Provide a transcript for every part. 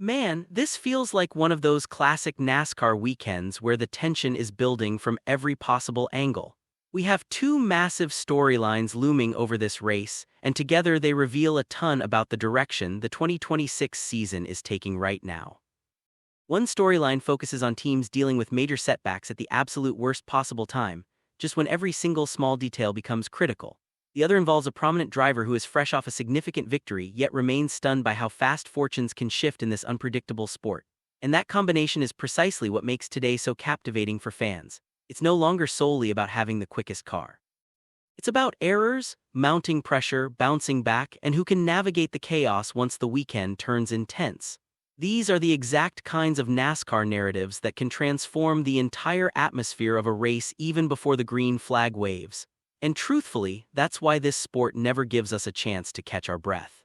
Man, this feels like one of those classic NASCAR weekends where the tension is building from every possible angle. We have two massive storylines looming over this race, and together they reveal a ton about the direction the 2026 season is taking right now. One storyline focuses on teams dealing with major setbacks at the absolute worst possible time, just when every single small detail becomes critical. The other involves a prominent driver who is fresh off a significant victory yet remains stunned by how fast fortunes can shift in this unpredictable sport. And that combination is precisely what makes today so captivating for fans. It's no longer solely about having the quickest car. It's about errors, mounting pressure, bouncing back, and who can navigate the chaos once the weekend turns intense. These are the exact kinds of NASCAR narratives that can transform the entire atmosphere of a race even before the green flag waves. And truthfully, that's why this sport never gives us a chance to catch our breath.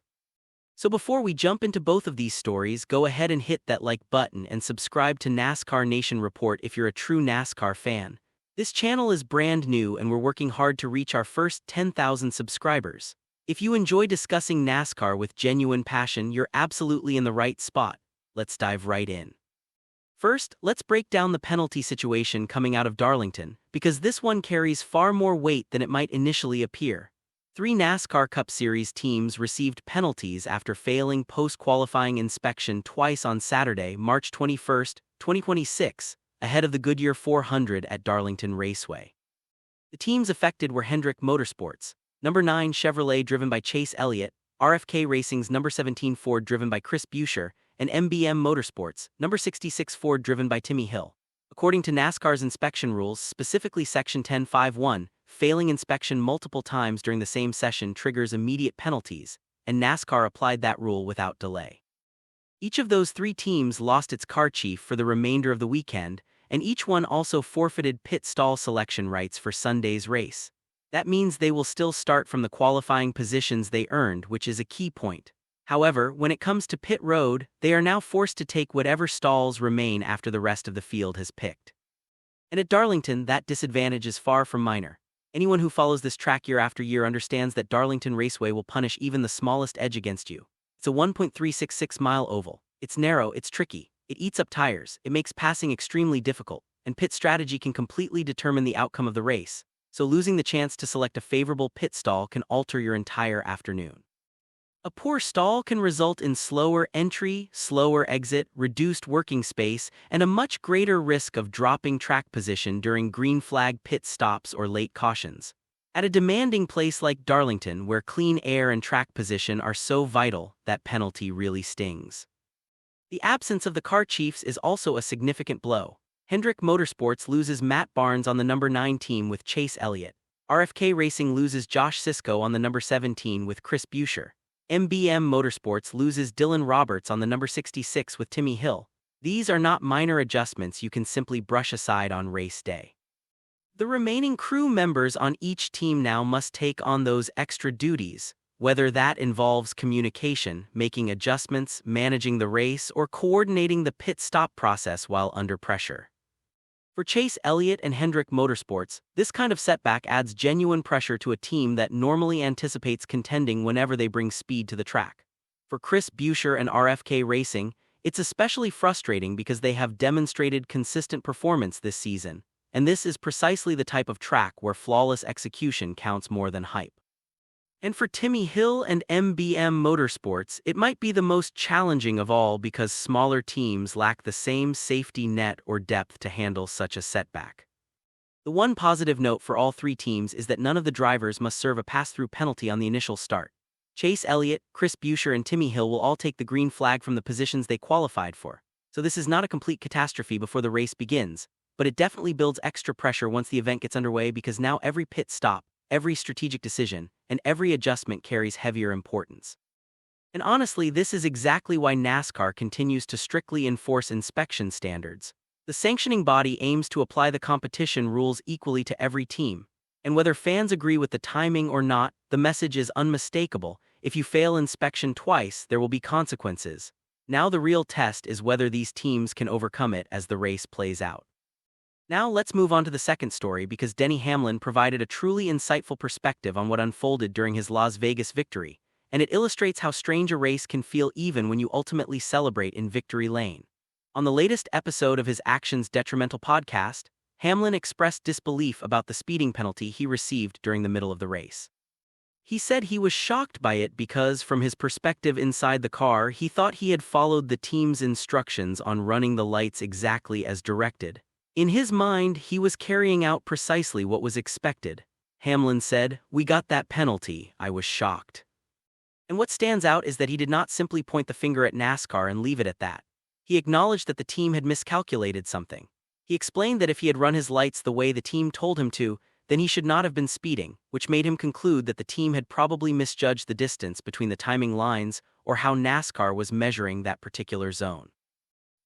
So before we jump into both of these stories, go ahead and hit that like button and subscribe to NASCAR Nation Report if you're a true NASCAR fan. This channel is brand new and we're working hard to reach our first 10,000 subscribers. If you enjoy discussing NASCAR with genuine passion, you're absolutely in the right spot. Let's dive right in. First, let's break down the penalty situation coming out of Darlington, because this one carries far more weight than it might initially appear. Three NASCAR Cup Series teams received penalties after failing post-qualifying inspection twice on Saturday, March 21, 2026, ahead of the Goodyear 400 at Darlington Raceway. The teams affected were Hendrick Motorsports, number 9 Chevrolet driven by Chase Elliott, RFK Racing's number 17 Ford driven by Chris Buescher, and MBM Motorsports, number 66 Ford driven by Timmy Hill. According to NASCAR's inspection rules, specifically Section 10.5.1, failing inspection multiple times during the same session triggers immediate penalties, and NASCAR applied that rule without delay. Each of those three teams lost its car chief for the remainder of the weekend, and each one also forfeited pit stall selection rights for Sunday's race. That means they will still start from the qualifying positions they earned, which is a key point. However, when it comes to pit road, they are now forced to take whatever stalls remain after the rest of the field has picked. And at Darlington, that disadvantage is far from minor. Anyone who follows this track year after year understands that Darlington Raceway will punish even the smallest edge against you. It's a 1.366-mile oval. It's narrow, it's tricky, it eats up tires, it makes passing extremely difficult, and pit strategy can completely determine the outcome of the race, so losing the chance to select a favorable pit stall can alter your entire afternoon. A poor stall can result in slower entry, slower exit, reduced working space, and a much greater risk of dropping track position during green flag pit stops or late cautions. At a demanding place like Darlington, where clean air and track position are so vital, that penalty really stings. The absence of the car chiefs is also a significant blow. Hendrick Motorsports loses Matt Barnes on the number 9 team with Chase Elliott. RFK Racing loses Josh Sisko on the number 17 with Chris Buescher. MBM Motorsports loses Dylan Roberts on the number 66 with Timmy Hill. These are not minor adjustments you can simply brush aside on race day. The remaining crew members on each team now must take on those extra duties, whether that involves communication, making adjustments, managing the race, or coordinating the pit stop process while under pressure. For Chase Elliott and Hendrick Motorsports, this kind of setback adds genuine pressure to a team that normally anticipates contending whenever they bring speed to the track. For Chris Buescher and RFK Racing, it's especially frustrating because they have demonstrated consistent performance this season, and this is precisely the type of track where flawless execution counts more than hype. And for Timmy Hill and MBM Motorsports, it might be the most challenging of all because smaller teams lack the same safety net or depth to handle such a setback. The one positive note for all three teams is that none of the drivers must serve a pass-through penalty on the initial start. Chase Elliott, Chris Buescher, and Timmy Hill will all take the green flag from the positions they qualified for, so this is not a complete catastrophe before the race begins, but it definitely builds extra pressure once the event gets underway because now every pit stop, every strategic decision, and every adjustment carries heavier importance. And honestly, this is exactly why NASCAR continues to strictly enforce inspection standards. The sanctioning body aims to apply the competition rules equally to every team, and whether fans agree with the timing or not, the message is unmistakable. If you fail inspection twice, there will be consequences. Now the real test is whether these teams can overcome it as the race plays out. Now let's move on to the second story because Denny Hamlin provided a truly insightful perspective on what unfolded during his Las Vegas victory, and it illustrates how strange a race can feel even when you ultimately celebrate in victory lane. On the latest episode of his Actions Detrimental podcast, Hamlin expressed disbelief about the speeding penalty he received during the middle of the race. He said he was shocked by it because, from his perspective inside the car, he thought he had followed the team's instructions on running the lights exactly as directed. In his mind, he was carrying out precisely what was expected. Hamlin said, "We got that penalty, I was shocked." And what stands out is that he did not simply point the finger at NASCAR and leave it at that. He acknowledged that the team had miscalculated something. He explained that if he had run his lights the way the team told him to, then he should not have been speeding, which made him conclude that the team had probably misjudged the distance between the timing lines or how NASCAR was measuring that particular zone.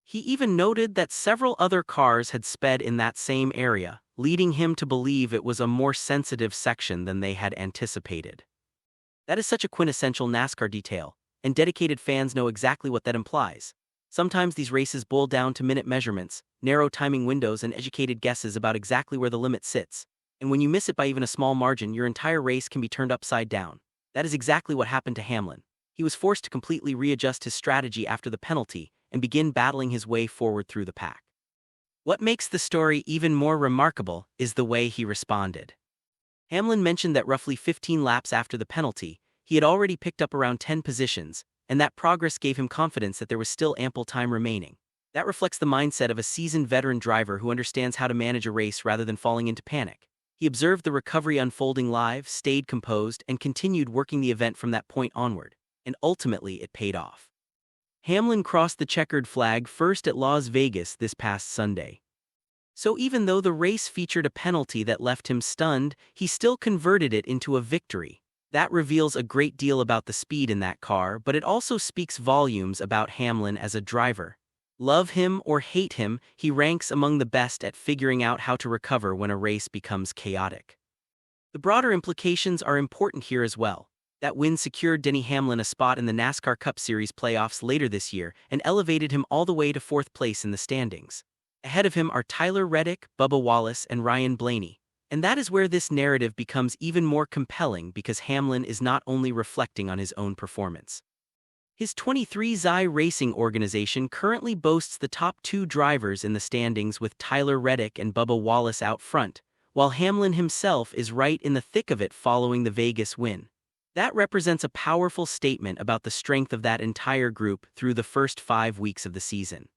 He even noted that several other cars had sped in that same area, leading him to believe it was a more sensitive section than they had anticipated. That is such a quintessential NASCAR detail, and dedicated fans know exactly what that implies. Sometimes these races boil down to minute measurements, narrow timing windows, and educated guesses about exactly where the limit sits. And when you miss it by even a small margin, your entire race can be turned upside down. That is exactly what happened to Hamlin. He was forced to completely readjust his strategy after the penalty and begin battling his way forward through the pack. What makes the story even more remarkable is the way he responded. Hamlin mentioned that roughly 15 laps after the penalty, he had already picked up around 10 positions, and that progress gave him confidence that there was still ample time remaining. That reflects the mindset of a seasoned veteran driver who understands how to manage a race rather than falling into panic. He observed the recovery unfolding live, stayed composed, and continued working the event from that point onward, and ultimately it paid off. Hamlin crossed the checkered flag first at Las Vegas this past Sunday. So even though the race featured a penalty that left him stunned, he still converted it into a victory. That reveals a great deal about the speed in that car, but it also speaks volumes about Hamlin as a driver. Love him or hate him, he ranks among the best at figuring out how to recover when a race becomes chaotic. The broader implications are important here as well. That win secured Denny Hamlin a spot in the NASCAR Cup Series playoffs later this year and elevated him all the way to 4th place in the standings. Ahead of him are Tyler Reddick, Bubba Wallace, and Ryan Blaney. And that is where this narrative becomes even more compelling because Hamlin is not only reflecting on his own performance. His 23XI Racing organization currently boasts the top 2 drivers in the standings with Tyler Reddick and Bubba Wallace out front, while Hamlin himself is right in the thick of it following the Vegas win. That represents a powerful statement about the strength of that entire group through the first 5 weeks of the season.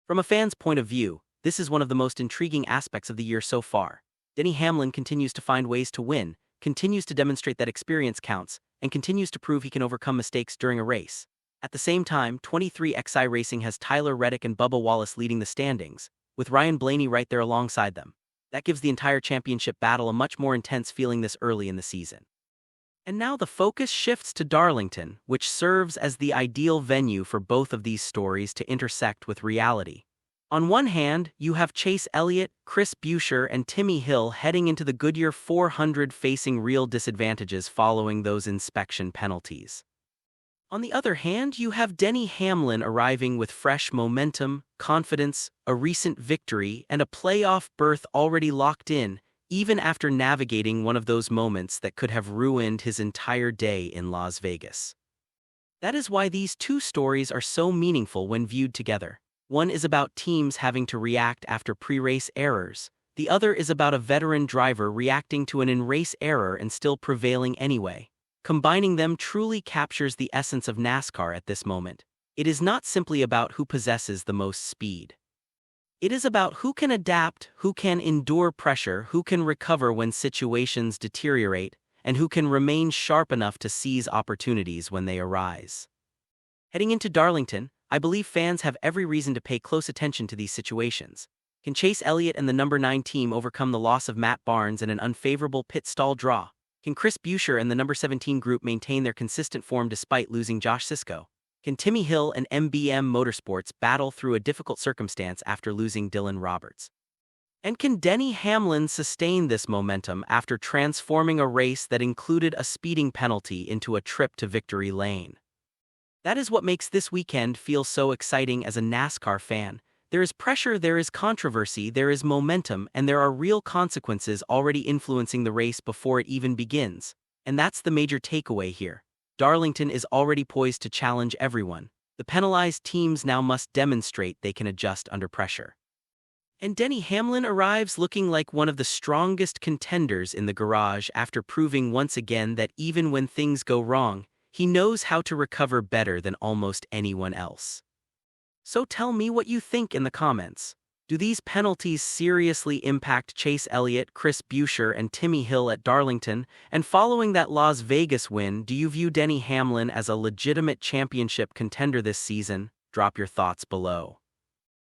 From a fan's point of view, this is one of the most intriguing aspects of the year so far. Denny Hamlin continues to find ways to win, continues to demonstrate that experience counts, and continues to prove he can overcome mistakes during a race. At the same time, 23XI Racing has Tyler Reddick and Bubba Wallace leading the standings, with Ryan Blaney right there alongside them. That gives the entire championship battle a much more intense feeling this early in the season. And now the focus shifts to Darlington, which serves as the ideal venue for both of these stories to intersect with reality. On one hand, you have Chase Elliott, Chris Buescher, and Timmy Hill heading into the Goodyear 400 facing real disadvantages following those inspection penalties. On the other hand, you have Denny Hamlin arriving with fresh momentum, confidence, a recent victory, and a playoff berth already locked in, even after navigating one of those moments that could have ruined his entire day in Las Vegas. That is why these two stories are so meaningful when viewed together. One is about teams having to react after pre-race errors. The other is about a veteran driver reacting to an in-race error and still prevailing anyway. Combining them truly captures the essence of NASCAR at this moment. It is not simply about who possesses the most speed. It is about who can adapt, who can endure pressure, who can recover when situations deteriorate, and who can remain sharp enough to seize opportunities when they arise. Heading into Darlington, I believe fans have every reason to pay close attention to these situations. Can Chase Elliott and the number 9 team overcome the loss of Matt Barnes and an unfavorable pit stall draw? Can Chris Buescher and the number 17 group maintain their consistent form despite losing Josh Sisco? Can Timmy Hill and MBM Motorsports battle through a difficult circumstance after losing Dylan Roberts? And can Denny Hamlin sustain this momentum after transforming a race that included a speeding penalty into a trip to victory lane? That is what makes this weekend feel so exciting as a NASCAR fan. There is pressure, there is controversy, there is momentum, and there are real consequences already influencing the race before it even begins. And that's the major takeaway here. Darlington is already poised to challenge everyone. The penalized teams now must demonstrate they can adjust under pressure. And Denny Hamlin arrives looking like one of the strongest contenders in the garage after proving once again that even when things go wrong, he knows how to recover better than almost anyone else. So tell me what you think in the comments. Do these penalties seriously impact Chase Elliott, Chris Buescher, and Timmy Hill at Darlington? And following that Las Vegas win, do you view Denny Hamlin as a legitimate championship contender this season? Drop your thoughts below.